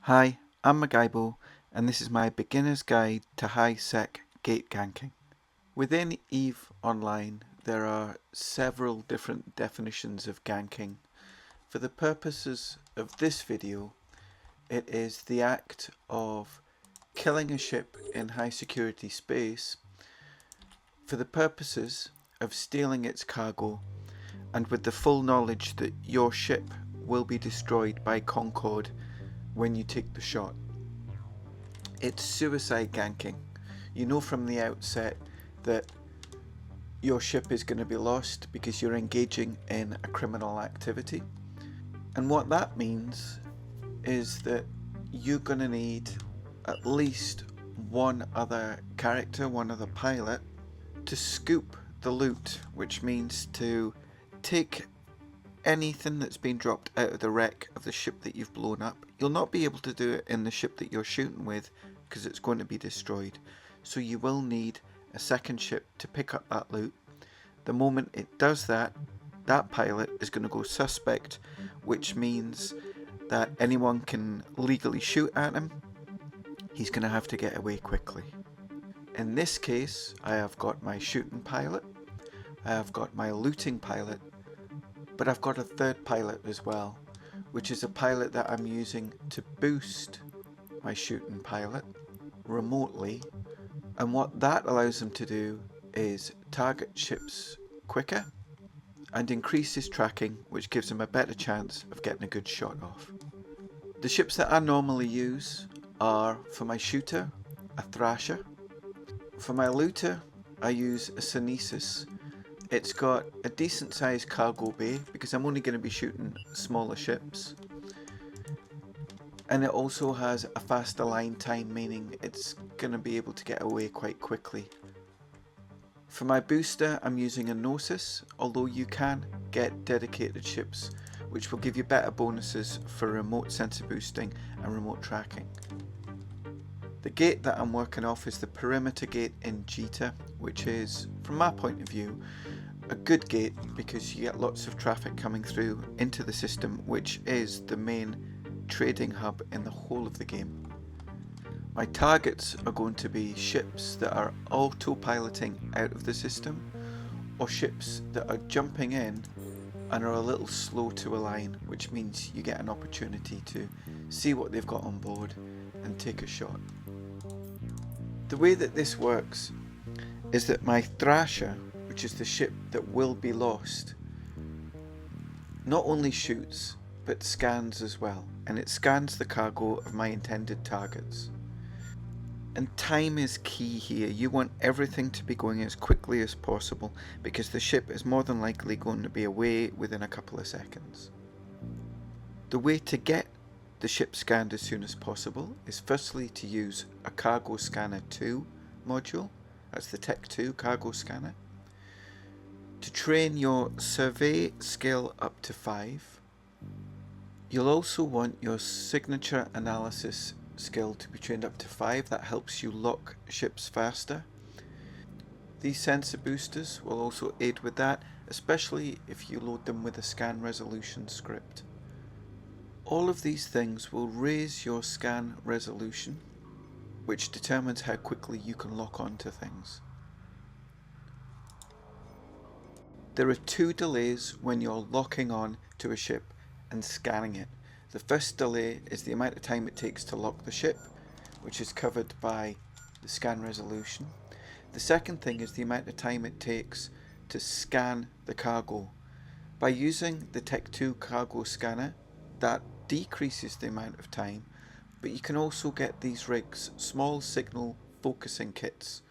Hi, I'm Magaibo, and this is my beginner's guide to high-sec gate ganking. Within EVE Online, there are several different definitions of ganking. For the purposes of this video, it is the act of killing a ship in high security space for the purposes of stealing its cargo and with the full knowledge that your ship will be destroyed by Concord when you take the shot. It's suicide ganking. You know from the outset that your ship is going to be lost because you're engaging in a criminal activity. And what that means is that you're going to need at least one other character, one other pilot, to scoop the loot, which means to take anything that's been dropped out of the wreck of the ship that you've blown up. You'll not be able to do it in the ship that you're shooting with because it's going to be destroyed. So you will need a second ship to pick up that loot. The moment it does that, that pilot is going to go suspect, which means that anyone can legally shoot at him. He's going to have to get away quickly. In this case, I have got my shooting pilot, I have got my looting pilot, but I've got a third pilot as well, which is a pilot that I'm using to boost my shooting pilot remotely, and what that allows him to do is target ships quicker and increase his tracking, which gives him a better chance of getting a good shot off. The ships that I normally use are, for my shooter, a Thrasher. For my looter, I use a Synesis. It's got a decent sized cargo bay because I'm only going to be shooting smaller ships. And it also has a fast align time, meaning it's going to be able to get away quite quickly. For my booster, I'm using a Gnosis, although you can get dedicated ships which will give you better bonuses for remote sensor boosting and remote tracking. The gate that I'm working off is the perimeter gate in Jita, which is, from my point of view, a good gate because you get lots of traffic coming through into the system, which is the main trading hub in the whole of the game. My targets are going to be ships that are autopiloting out of the system, or ships that are jumping in and are a little slow to align, which means you get an opportunity to see what they've got on board and take a shot. The way that this works is that my Thrasher, which is the ship that will be lost, not only shoots but scans as well, and it scans the cargo of my intended targets. And time is key here. You want everything to be going as quickly as possible because the ship is more than likely going to be away within a couple of seconds. The way to get the ship scanned as soon as possible is firstly to use a Cargo Scanner 2 module. That's the Tech 2 Cargo Scanner. To train your survey skill up to 5. You'll also want your signature analysis skill to be trained up to 5. That helps you lock ships faster. These sensor boosters will also aid with that, especially if you load them with a scan resolution script. All of these things will raise your scan resolution, which determines how quickly you can lock onto things. There are 2 delays when you're locking on to a ship and scanning it. The first delay is the amount of time it takes to lock the ship, which is covered by the scan resolution. The second thing is the amount of time it takes to scan the cargo. By using the Tech 2 Cargo Scanner, that decreases the amount of time, but you can also get these rigs small signal focusing kits,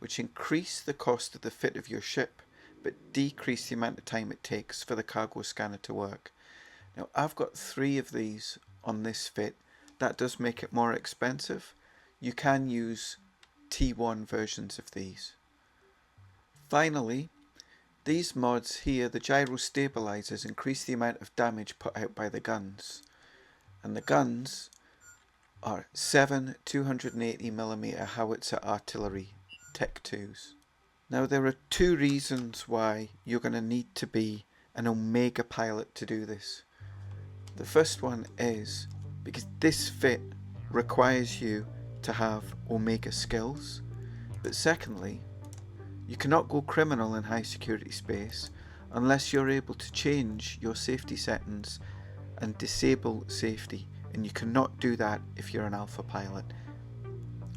which increase the cost of the fit of your ship, but decrease the amount of time it takes for the cargo scanner to work. Now, I've got 3 of these on this fit. That does make it more expensive. You can use T1 versions of these. Finally, these mods here, the gyro stabilizers, increase the amount of damage put out by the guns. And the guns are 7 280mm howitzer artillery Tech 2s. Now, there are 2 reasons why you're going to need to be an Omega pilot to do this. The first one is because this fit requires you to have Omega skills. But secondly, you cannot go criminal in high security space unless you're able to change your safety settings and disable safety, and you cannot do that if you're an alpha pilot.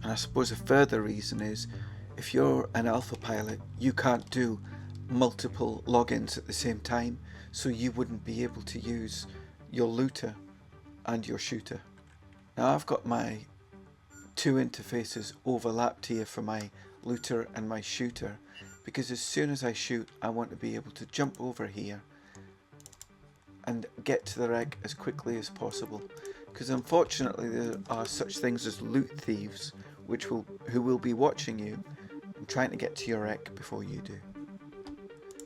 And I suppose a further reason is, if you're an alpha pilot, you can't do multiple logins at the same time, so you wouldn't be able to use your looter and your shooter. Now I've got my two interfaces overlapped here for my looter and my shooter, because as soon as I shoot I want to be able to jump over here and get to the wreck as quickly as possible, because unfortunately there are such things as loot thieves who will be watching you and trying to get to your wreck before you do.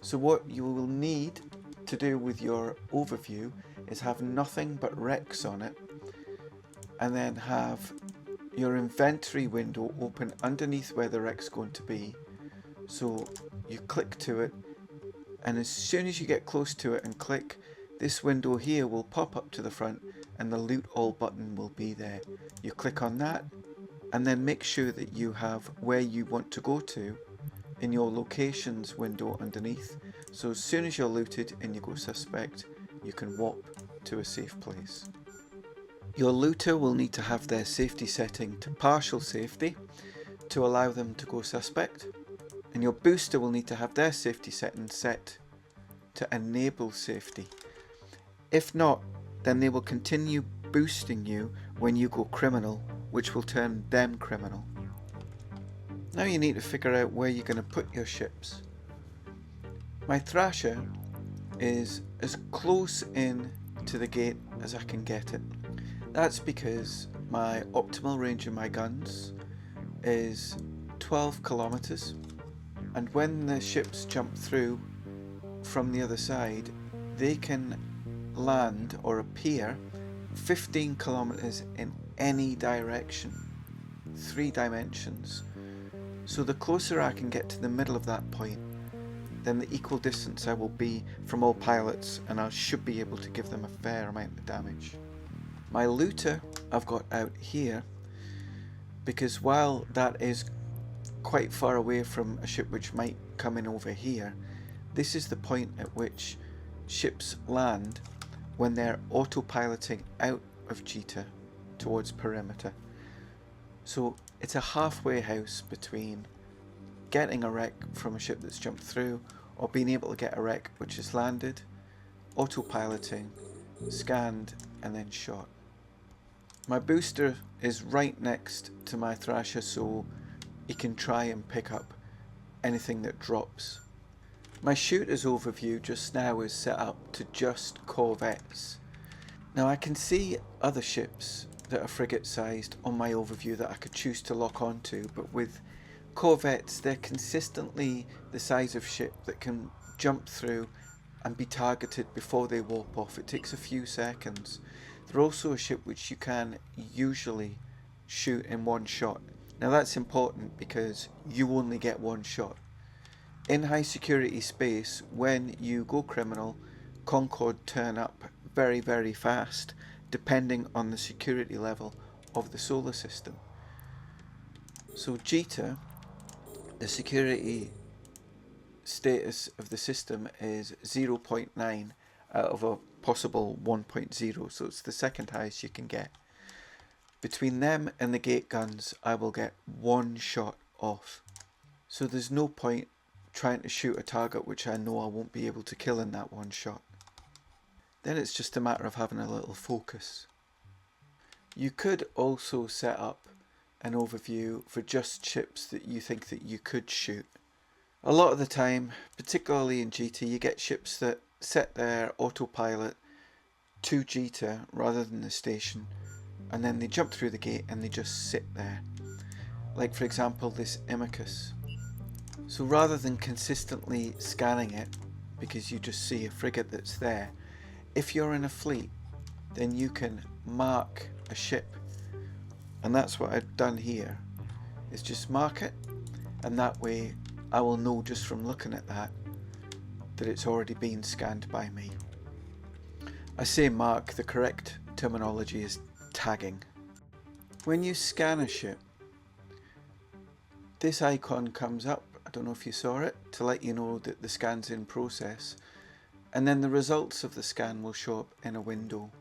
So what you will need to do with your overview is have nothing but wrecks on it, and then have your inventory window open underneath where the wreck's going to be. So you click to it, and as soon as you get close to it and click, this window here will pop up to the front and the loot all button will be there. You click on that and then make sure that you have where you want to go to in your locations window underneath. So as soon as you're looted and you go suspect, you can warp to a safe place. Your looter will need to have their safety setting to partial safety to allow them to go suspect, and your booster will need to have their safety setting set to enable safety. If not, then they will continue boosting you when you go criminal, which will turn them criminal. Now you need to figure out where you're going to put your ships. My Thrasher is as close in to the gate as I can get it. That's because my optimal range of my guns is 12 kilometers, and when the ships jump through from the other side, they can land or appear 15 kilometers in any direction, 3 dimensions. So the closer I can get to the middle of that point, then the equal distance I will be from all pilots, and I should be able to give them a fair amount of damage. My looter I've got out here, because while that is quite far away from a ship which might come in over here, this is the point at which ships land when they're autopiloting out of Jita towards perimeter. So it's a halfway house between getting a wreck from a ship that's jumped through, or being able to get a wreck which has landed, autopiloting, scanned, and then shot. My booster is right next to my Thrasher, so he can try and pick up anything that drops. My shooter's overview just now is set up to just corvettes. Now I can see other ships that are frigate sized on my overview that I could choose to lock onto, but with corvettes they're consistently the size of ship that can jump through and be targeted before they warp off. It takes a few seconds. They're also a ship which you can usually shoot in one shot. Now that's important because you only get one shot. In high security space, when you go criminal, Concord turn up very, very fast, depending on the security level of the solar system. So Jita, the security status of the system is 0.9 out of a possible 1.0, so it's the second highest you can get. Between them and the gate guns, I will get one shot off. So there's no point trying to shoot a target which I know I won't be able to kill in that one shot. Then it's just a matter of having a little focus. You could also set up an overview for just ships that you think that you could shoot. A lot of the time, particularly in Jita, you get ships that set their autopilot to Jita rather than the station, and then they jump through the gate and they just sit there. Like for example this Imicus. So rather than consistently scanning it, because you just see a frigate that's there, if you're in a fleet, then you can mark a ship. And that's what I've done here, is just mark it, and that way I will know just from looking at that it's already been scanned by me. I say mark, the correct terminology is tagging. When you scan a ship, this icon comes up, I don't know if you saw it, to let you know that the scan's in process, and then the results of the scan will show up in a window.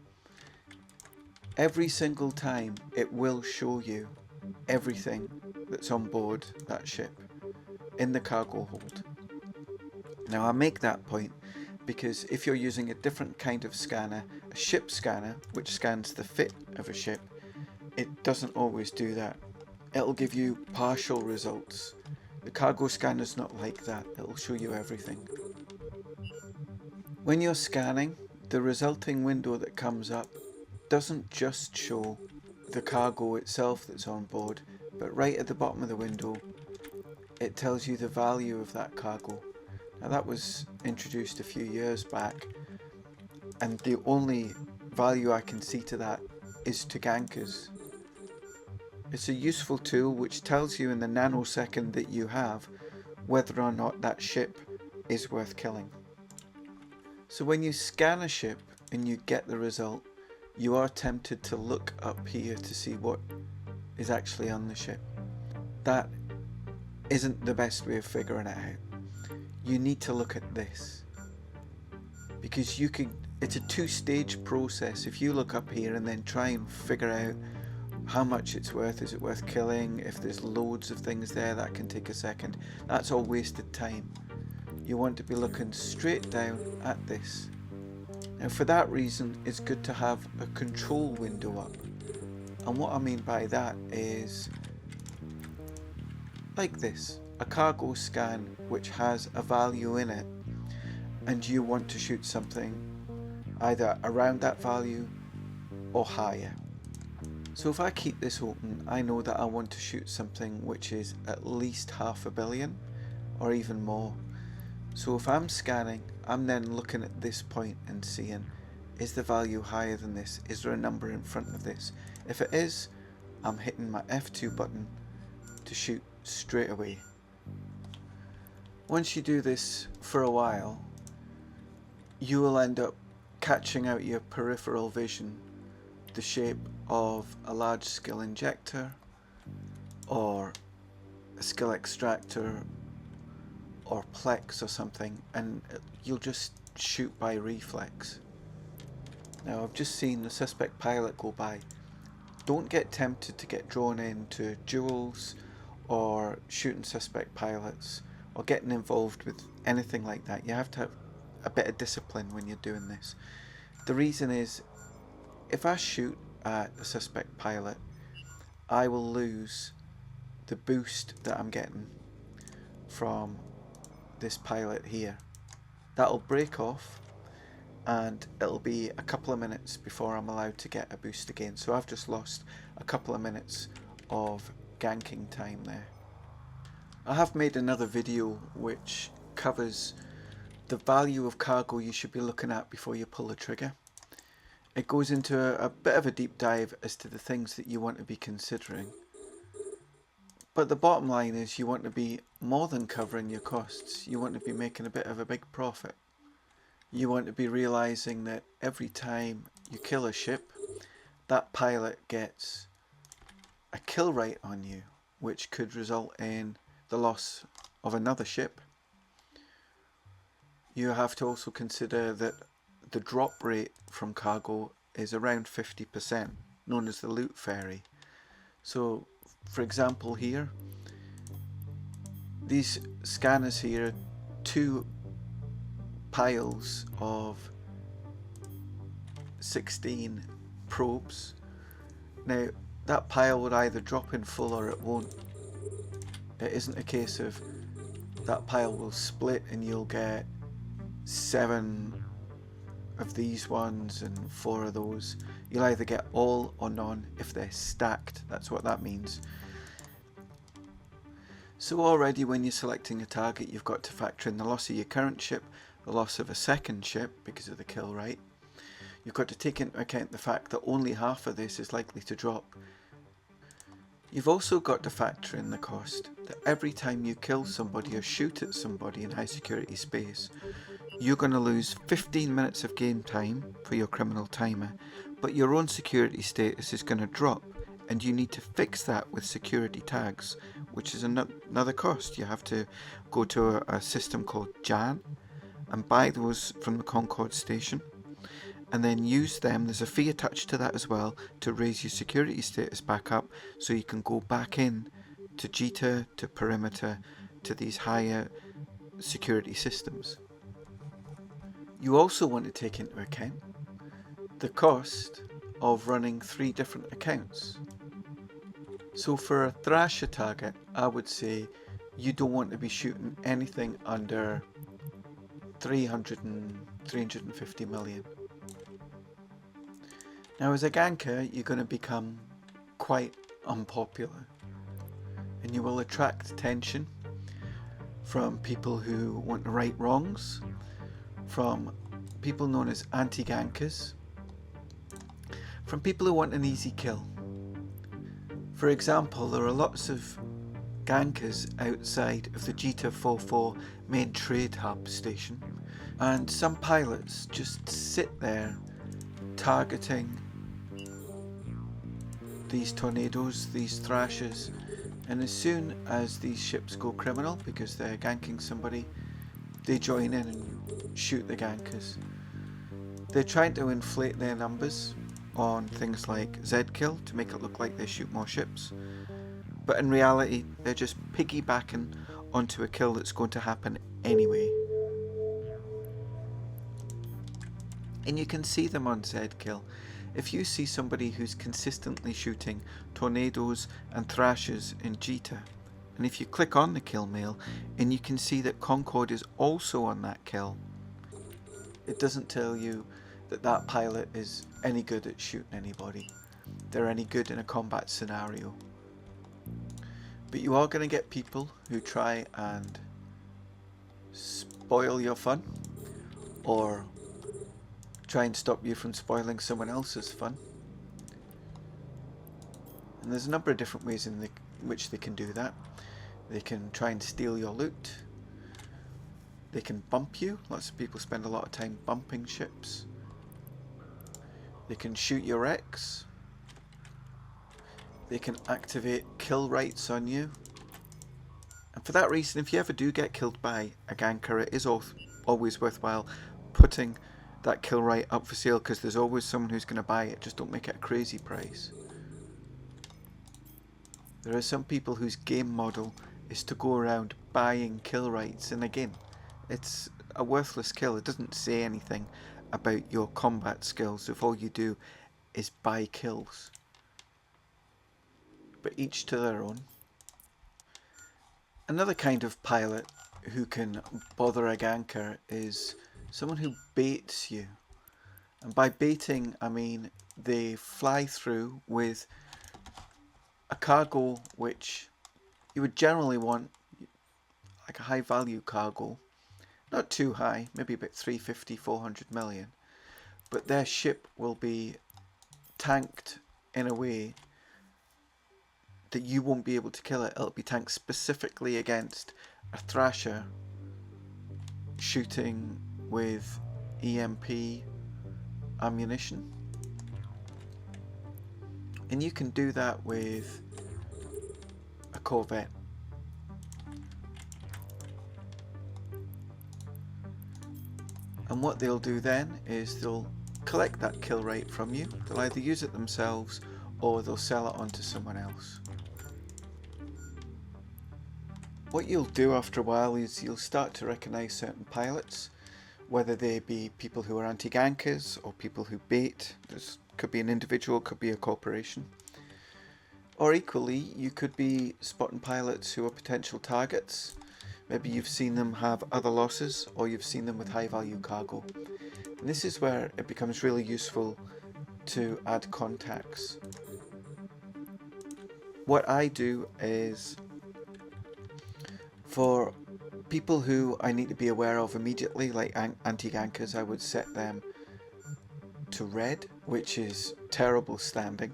Every single time it will show you everything that's on board that ship in the cargo hold. Now I make that point because if you're using a different kind of scanner, a ship scanner, which scans the fit of a ship, it doesn't always do that. It'll give you partial results. The cargo scanner's not like that, it'll show you everything. When you're scanning, the resulting window that comes up doesn't just show the cargo itself that's on board, but right at the bottom of the window it tells you the value of that cargo. Now that was introduced a few years back, and the only value I can see to that is to gankers. It's a useful tool which tells you in the nanosecond that you have whether or not that ship is worth killing. So when you scan a ship and you get the result, you are tempted to look up here to see what is actually on the ship. That isn't the best way of figuring it out. You need to look at this, because it's a two-stage process. If you look up here and then try and figure out how much it's worth, is it worth killing, if there's loads of things there, that can take a second. That's all wasted time. You want to be looking straight down at this. Now for that reason it's good to have a control window up, and what I mean by that is like this, a cargo scan which has a value in it, and you want to shoot something either around that value or higher. So if I keep this open, I know that I want to shoot something which is at least 500 million or even more. So if I'm scanning, I'm then looking at this point and seeing, is the value higher than this? Is there a number in front of this? If it is, I'm hitting my F2 button to shoot straight away. Once you do this for a while, you will end up catching out your peripheral vision the shape of a large skill injector or a skill extractor or plex or something, and you'll just shoot by reflex. Now I've just seen the suspect pilot go by. Don't get tempted to get drawn into duels or shooting suspect pilots or getting involved with anything like that. You have to have a bit of discipline when you're doing this. The reason is, if I shoot at a suspect pilot, I will lose the boost that I'm getting from this pilot here. That'll break off and it'll be a couple of minutes before I'm allowed to get a boost again. So I've just lost a couple of minutes of ganking time there. I have made another video which covers the value of cargo you should be looking at before you pull the trigger. It goes into a bit of a deep dive as to the things that you want to be considering. But the bottom line is you want to be more than covering your costs. You want to be making a bit of a big profit. You want to be realizing that every time you kill a ship, that pilot gets a kill rate on you, which could result in the loss of another ship. You have to also consider that the drop rate from cargo is around 50%, known as the loot fairy. So for example here, these scanners here are 2 piles of 16 probes. Now that pile would either drop in full or it won't. It isn't a case of that pile will split and you'll get 7 of these ones and 4 of those. You'll either get all or none if they're stacked. That's what that means. So already when you're selecting a target, you've got to factor in the loss of your current ship, the loss of a second ship because of the kill rate. You've got to take into account the fact that only half of this is likely to drop. You've also got to factor in the cost that every time you kill somebody or shoot at somebody in high security space, you're going to lose 15 minutes of game time for your criminal timer, but your own security status is going to drop, and you need to fix that with security tags, which is another cost. You have to go to a system called Jan and buy those from the Concord station, and then use them. There's a fee attached to that as well to raise your security status back up so you can go back in to JITA, to Perimeter, to these higher security systems. You also want to take into account the cost of running 3 different accounts. So for a Thrasher target, I would say you don't want to be shooting anything under 350 million. Now as a ganker, you're going to become quite unpopular, and you will attract attention from people who want to right wrongs, from people known as anti-gankers, from people who want an easy kill. For example, there are lots of gankers outside of the JITA 44 main trade hub station, and some pilots just sit there targeting these tornadoes, these thrashers, and as soon as these ships go criminal because they're ganking somebody, they join in and shoot the gankers. They're trying to inflate their numbers on things like Z-kill to make it look like they shoot more ships, but in reality they're just piggybacking onto a kill that's going to happen anyway. And you can see them on Z-kill. If you see somebody who's consistently shooting tornadoes and thrashers in JITA, and if you click on the kill mail and you can see that Concord is also on that kill, it doesn't tell you that that pilot is any good at shooting anybody. They're any good in a combat scenario. But you are going to get people who try and spoil your fun, or try and stop you from spoiling someone else's fun. And there's a number of different ways in which they can do that. They can try and steal your loot. They can bump you. Lots of people spend a lot of time bumping ships. They can shoot your X. They can activate kill rights on you. And for that reason, if you ever do get killed by a ganker, it is always worthwhile putting that kill right up for sale, because there's always someone who's going to buy it. Just don't make it a crazy price. There are some people whose game model is to go around buying kill rights, and again, it's a worthless kill. It doesn't say anything about your combat skills if all you do is buy kills. But each to their own. Another kind of pilot who can bother a ganker is someone who baits you. And by baiting, I mean they fly through with a cargo which you would generally want, like a high value cargo, not too high, maybe about 350, 400 million, but their ship will be tanked in a way that you won't be able to kill it. It'll be tanked specifically against a thrasher shooting with EMP ammunition. And you can do that with a corvette. And what they'll do then is they'll collect that kill rate from you. They'll either use it themselves or they'll sell it on to someone else. What you'll do after a while is you'll start to recognise certain pilots, whether they be people who are anti-gankers or people who bait. This could be an individual, could be a corporation. Or equally, you could be spotting pilots who are potential targets. Maybe you've seen them have other losses, or you've seen them with high value cargo. And this is where it becomes really useful to add contacts. What I do is, for people who I need to be aware of immediately, like anti-gankers, I would set them to red, which is terrible standing.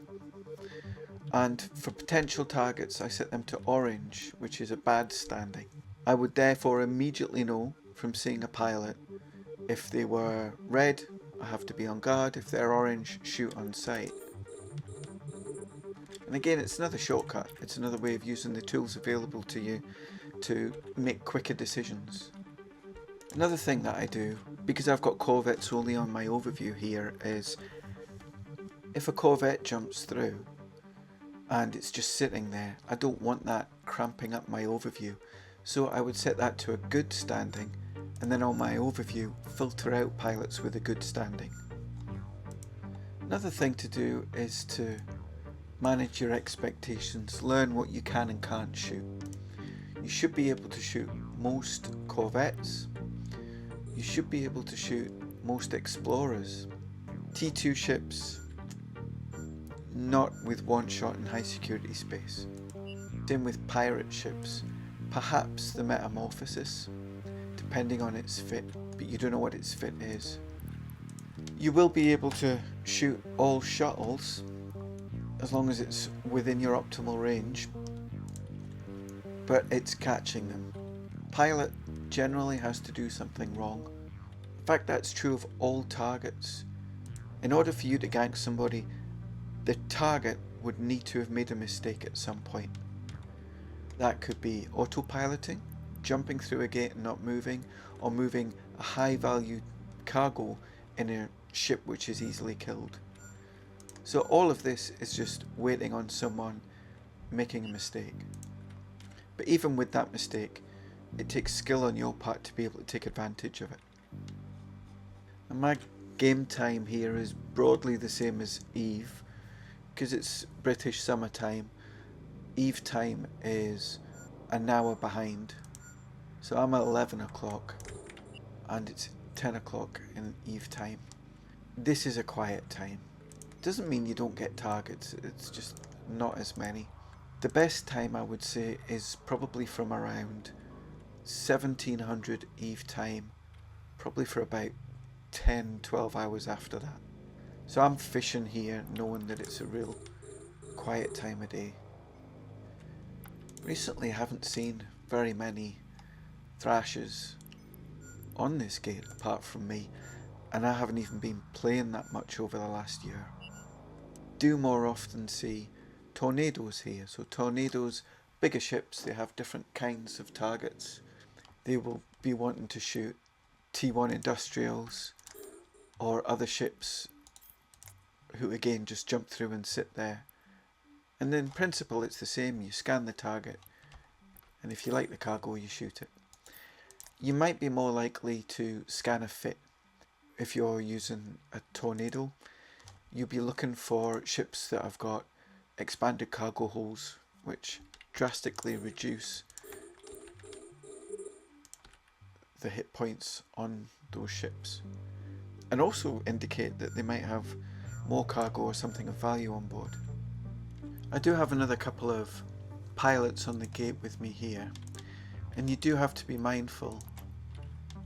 And for potential targets, I set them to orange, which is a bad standing. I would therefore immediately know from seeing a pilot If they were red, I have to be on guard. If they're orange, shoot on sight. And again, it's another shortcut. It's another way of using the tools available to you to make quicker decisions. Another thing that I do, because I've got corvettes only on my overview here, is if a corvette jumps through and it's just sitting there, I don't want that cramping up my overview. So I would set that to a good standing, and then on my overview, filter out pilots with a good standing. Another thing to do is to manage your expectations, learn what you can and can't shoot. You should be able to shoot most corvettes. You should be able to shoot most explorers. T2 ships, not with one shot in high security space. Same with pirate ships, perhaps the Metamorphosis, depending on its fit, but you don't know what its fit is. You will be able to shoot all shuttles as long as it's within your optimal range, but it's catching them. Pilot generally has to do something wrong. In fact, that's true of all targets. In order for you to gank somebody, the target would need to have made a mistake at some point. That could be autopiloting, jumping through a gate and not moving, or moving a high value cargo in a ship which is easily killed. So all of this is just waiting on someone making a mistake. But even with that mistake, it takes skill on your part to be able to take advantage of it. And my game time here is broadly the same as Eve, because it's British summertime. Eve time is an hour behind. So I'm at 11 o'clock and it's 10 o'clock in Eve time. This is a quiet time. Doesn't mean you don't get targets, it's just not as many. The best time I would say is probably from around 1700 Eve time, probably for about 10-12 hours after that. So I'm fishing here knowing that it's a real quiet time of day. Recently I haven't seen very many thrashers on this gate apart from me, and I haven't even been playing that much over the last year. Do more often see tornadoes here. So tornadoes, bigger ships, they have different kinds of targets. They will be wanting to shoot T1 industrials or other ships who again just jump through and sit there. And in principle it's the same. You scan the target, and if you like the cargo you shoot it. You might be more likely to scan a fit. If you're using a tornado, you'll be looking for ships that have got expanded cargo holes, which drastically reduce the hit points on those ships, and also indicate that they might have more cargo or something of value on board. I do have another couple of pilots on the gate with me here, and you do have to be mindful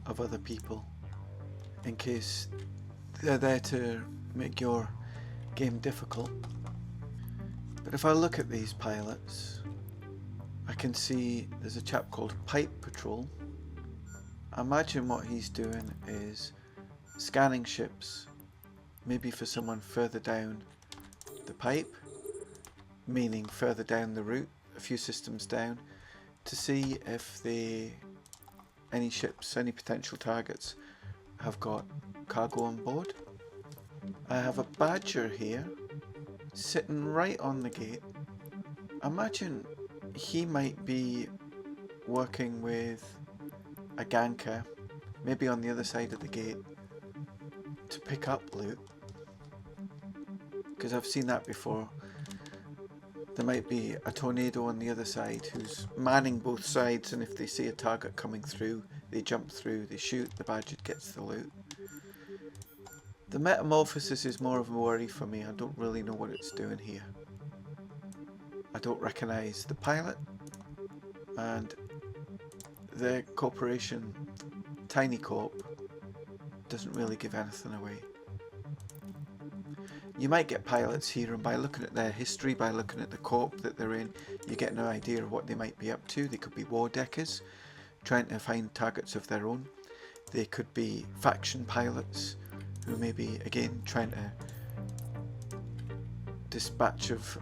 of other people in case they're there to make your game difficult. But if I look at these pilots, I can see there's a chap called Pipe Patrol. I imagine what he's doing is scanning ships, maybe for someone further down the pipe, meaning further down the route, a few systems down, to see if any ships, any potential targets have got cargo on board. I have a badger here sitting right on the gate. Imagine he might be working with a ganker, maybe on the other side of the gate, to pick up loot, because I've seen that before. There might be a tornado on the other side who's manning both sides, and if they see a target coming through, they jump through, they shoot, the badger gets the loot. The Metamorphosis is more of a worry for me. I don't really know what it's doing here. I don't recognise the pilot, and the corporation Tiny Corp doesn't really give anything away. You might get pilots here, and by looking at their history, by looking at the corp that they're in, you get an idea of what they might be up to. They could be war deckers, trying to find targets of their own. They could be faction pilots who may be, again, trying to dispatch of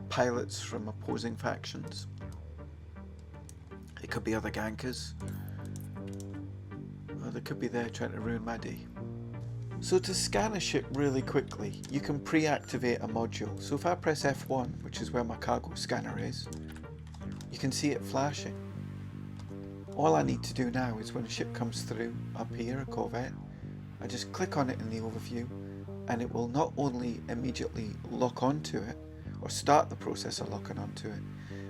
pilots from opposing factions. It could be other gankers, or they could be there trying to ruin my day. So to scan a ship really quickly, you can pre-activate a module. So if I press F1, which is where my cargo scanner is, you can see it flashing. All I need to do now is when a ship comes through up here, a corvette, I just click on it in the overview, and it will not only immediately lock onto it, or start the process of locking onto it,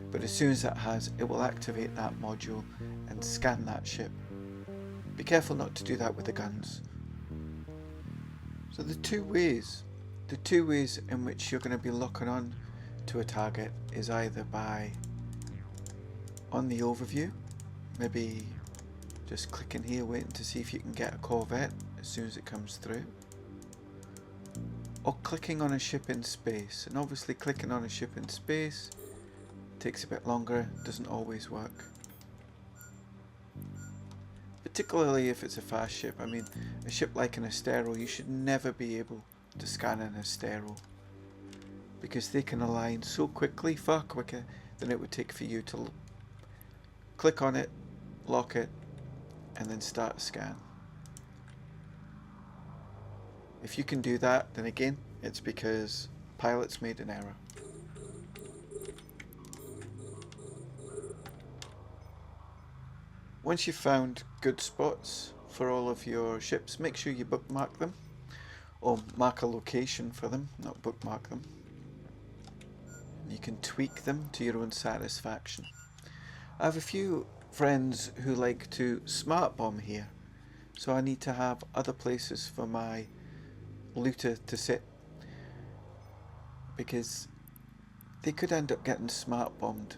but as soon as it has, it will activate that module and scan that ship. Be careful not to do that with the guns. So the two ways in which you're going to be locking on to a target is either by on the overview, maybe just clicking here waiting to see if you can get a corvette as soon as it comes through, or clicking on a ship in space. And obviously clicking on a ship in space takes a bit longer, doesn't always work. Particularly if it's a fast ship. I mean, a ship like an Astero, you should never be able to scan an Astero, because they can align so quickly, far quicker than it would take for you to click on it, lock it, and then start a scan. If you can do that, then again, it's because pilots made an error. Once you've found good spots for all of your ships, make sure you bookmark them, or mark a location for them, not bookmark them. You can tweak them to your own satisfaction. I have a few friends who like to smart bomb here, so I need to have other places for my looter to sit, because they could end up getting smart bombed,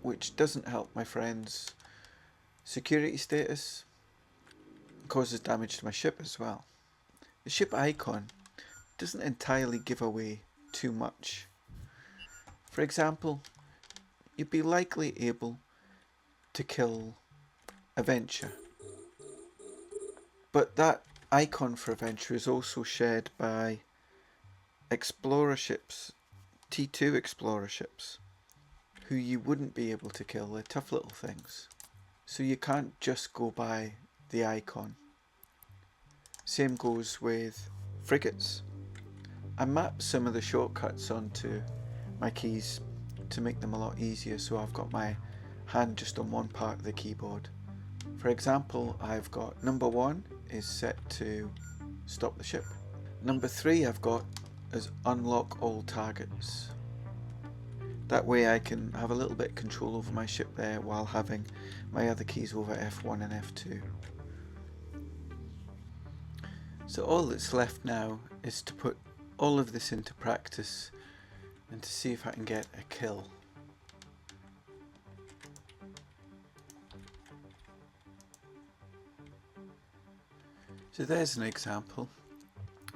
which doesn't help my friend's security status, causes damage to my ship as well. The ship icon doesn't entirely give away too much. For example, you'd be likely able to kill a Venture, but that icon for a Venture is also shared by explorer ships, T2 explorer ships, who you wouldn't be able to kill. They're tough little things. So you can't just go by the icon. Same goes with frigates. I mapped some of the shortcuts onto my keys to make them a lot easier, so I've got my hand just on one part of the keyboard. For example, I've got number 1 is set to stop the ship. Number 3 I've got as unlock all targets. That way I can have a little bit of control over my ship there while having my other keys over F1 and F2. So all that's left now is to put all of this into practice and to see if I can get a kill. So there's an example.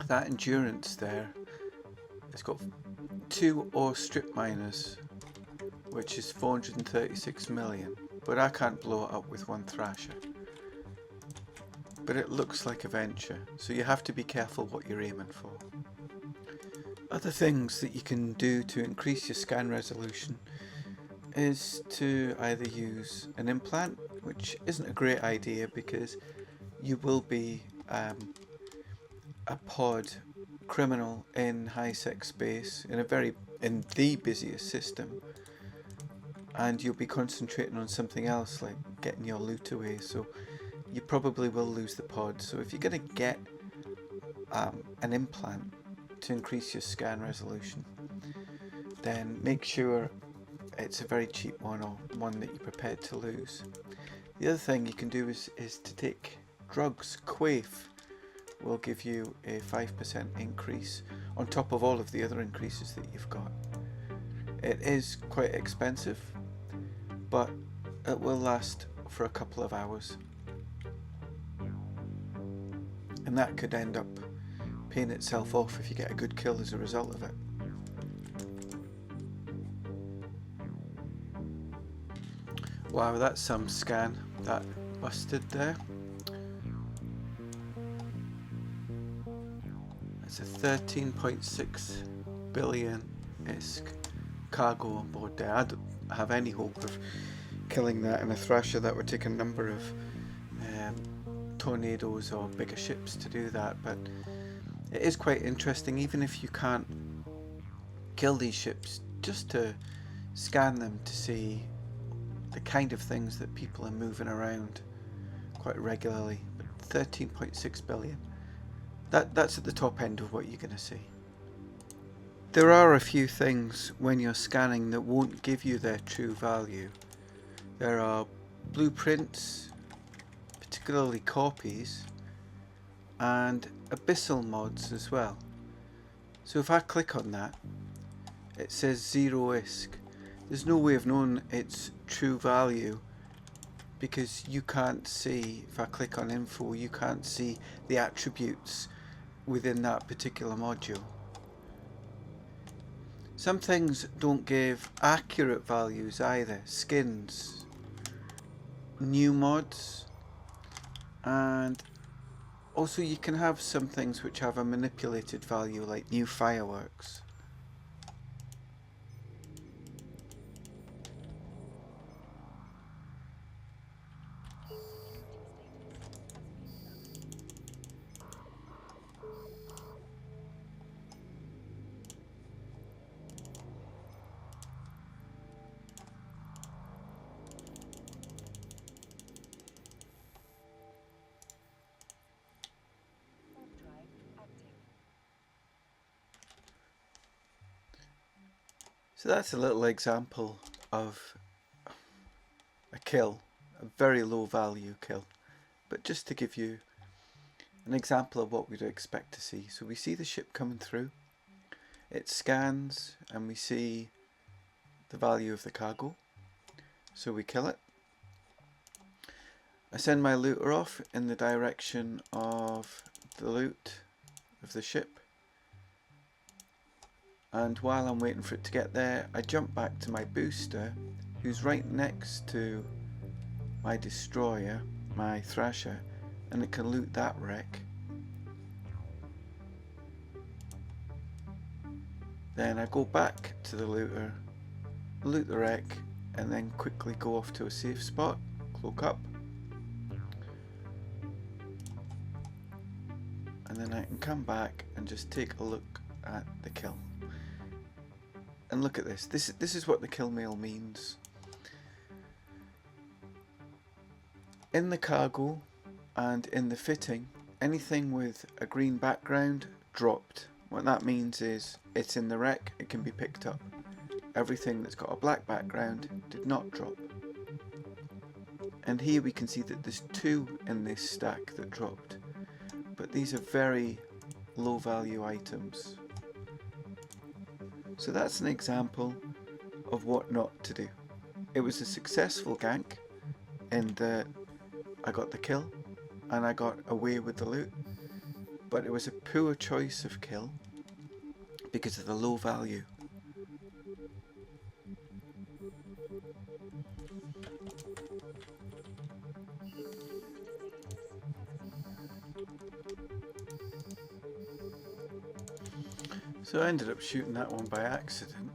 That endurance there, it's got 2 ore strip miners, which is 436 million, but I can't blow it up with one thrasher. But it looks like a Venture, so you have to be careful what you're aiming for. Other things that you can do to increase your scan resolution is to either use an implant, which isn't a great idea because you will be a pod criminal in high-sec space in the busiest system, and you'll be concentrating on something else like getting your loot away, so you probably will lose the pod. So if you're going to get an implant to increase your scan resolution, then make sure it's a very cheap one, or one that you're prepared to lose. The other thing you can do is to take drugs. Quaif will give you a 5% increase on top of all of the other increases that you've got. It is quite expensive, but it will last for a couple of hours, and that could end up paying itself off if you get a good kill as a result of it. Wow, that's some scan that busted there. It's a 13.6 billion ISK cargo on board there. I don't have any hope of killing that in a thrasher. That would take a number of tornadoes or bigger ships to do that, but it is quite interesting, even if you can't kill these ships, just to scan them to see the kind of things that people are moving around quite regularly. But 13.6 billion, that's at the top end of what you're going to see. There are a few things when you're scanning that won't give you their true value. There are blueprints, particularly copies, and abyssal mods as well. So if I click on that, it says 0 ISK. There's no way of knowing its true value because you can't see, if I click on info, you can't see the attributes within that particular module. Some things don't give accurate values either. Skins, new mods, and also you can have some things which have a manipulated value, like new fireworks. So that's a little example of a kill, a very low value kill, but just to give you an example of what we'd expect to see. So we see the ship coming through, it scans, and we see the value of the cargo, so we kill it. I send my looter off in the direction of the loot of the ship, and while I'm waiting for it to get there, I jump back to my booster, who's right next to my destroyer, my thrasher, and it can loot that wreck. Then I go back to the looter, loot the wreck, and then quickly go off to a safe spot, cloak up, and then I can come back and just take a look at the kill. And look at this. This is what the kill mail means. In the cargo and in the fitting, anything with a green background dropped. What that means is it's in the wreck, it can be picked up. Everything that's got a black background did not drop. And here we can see that there's 2 in this stack that dropped. But these are very low value items. So that's an example of what not to do. It was a successful gank in that I got the kill and I got away with the loot, but it was a poor choice of kill because of the low value. So I ended up shooting that one by accident,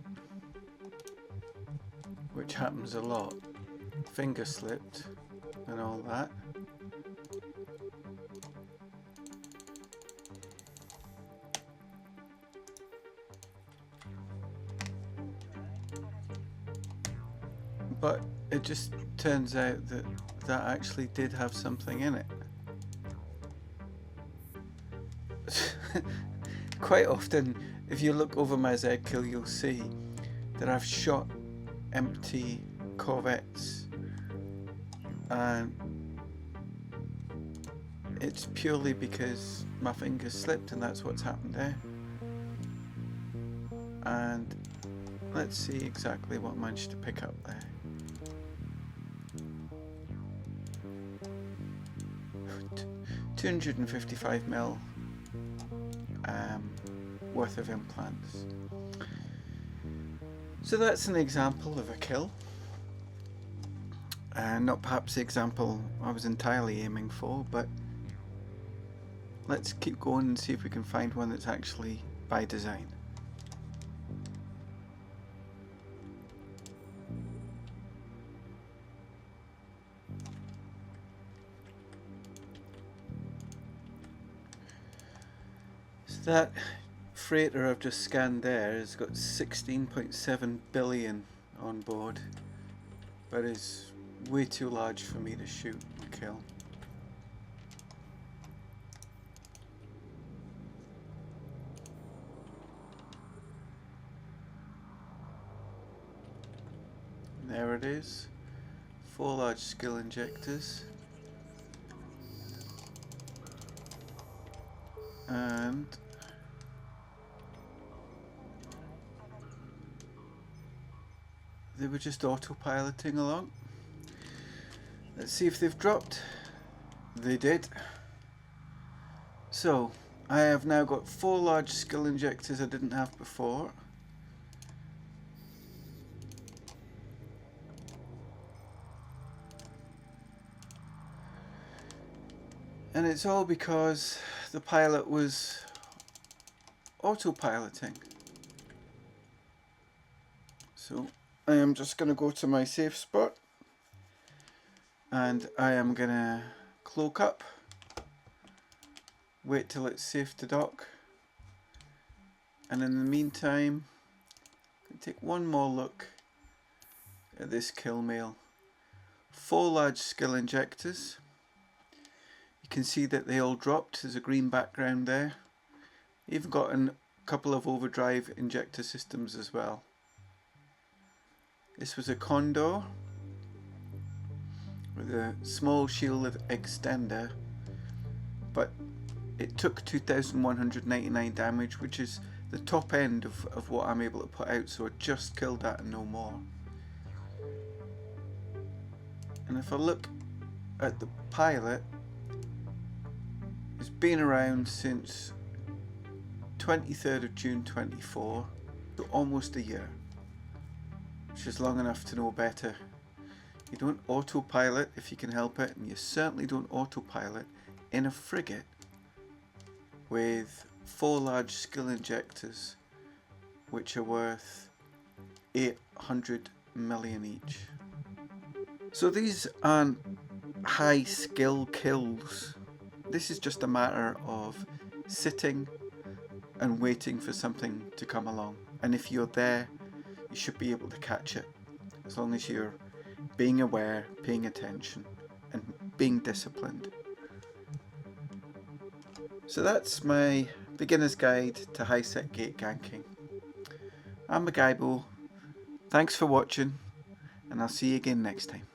which happens a lot. Finger slipped and all that. But it just turns out that that actually did have something in it. Quite often, if you look over my Z kill, you'll see that I've shot empty corvettes, and it's purely because my fingers slipped, and that's what's happened there. And let's see exactly what I managed to pick up there. $255 worth of implants. So that's an example of a kill. Not perhaps the example I was entirely aiming for, but let's keep going and see if we can find one that's actually by design. So that freighter I've just scanned there has got 16.7 billion on board, but is way too large for me to shoot and kill. There it is. 4 large skill injectors. And they were just autopiloting along. Let's see if they've dropped. They did. So, I have now got 4 large skill injectors I didn't have before. And it's all because the pilot was autopiloting. So I am just going to go to my safe spot and I am going to cloak up, wait till it's safe to dock, and in the meantime I'm going to take one more look at this kill mail. 4 large skill injectors. You can see that they all dropped. There's a green background there. Even got a couple of overdrive injector systems as well. This was a Condor with a small shield extender, but it took 2,199 damage, which is the top end of what I'm able to put out, so I just killed that and no more. And if I look at the pilot, it's been around since 23rd of June 24, so almost a year, which is long enough to know better. You don't autopilot if you can help it, and you certainly don't autopilot in a frigate with 4 large skill injectors, which are worth 800 million each. So these aren't high skill kills. This is just a matter of sitting and waiting for something to come along. And if you're there, you should be able to catch it, as long as you're being aware, paying attention, and being disciplined. So that's my beginner's guide to high-sec gate ganking. I'm Magaibo. Thanks for watching, and I'll see you again next time.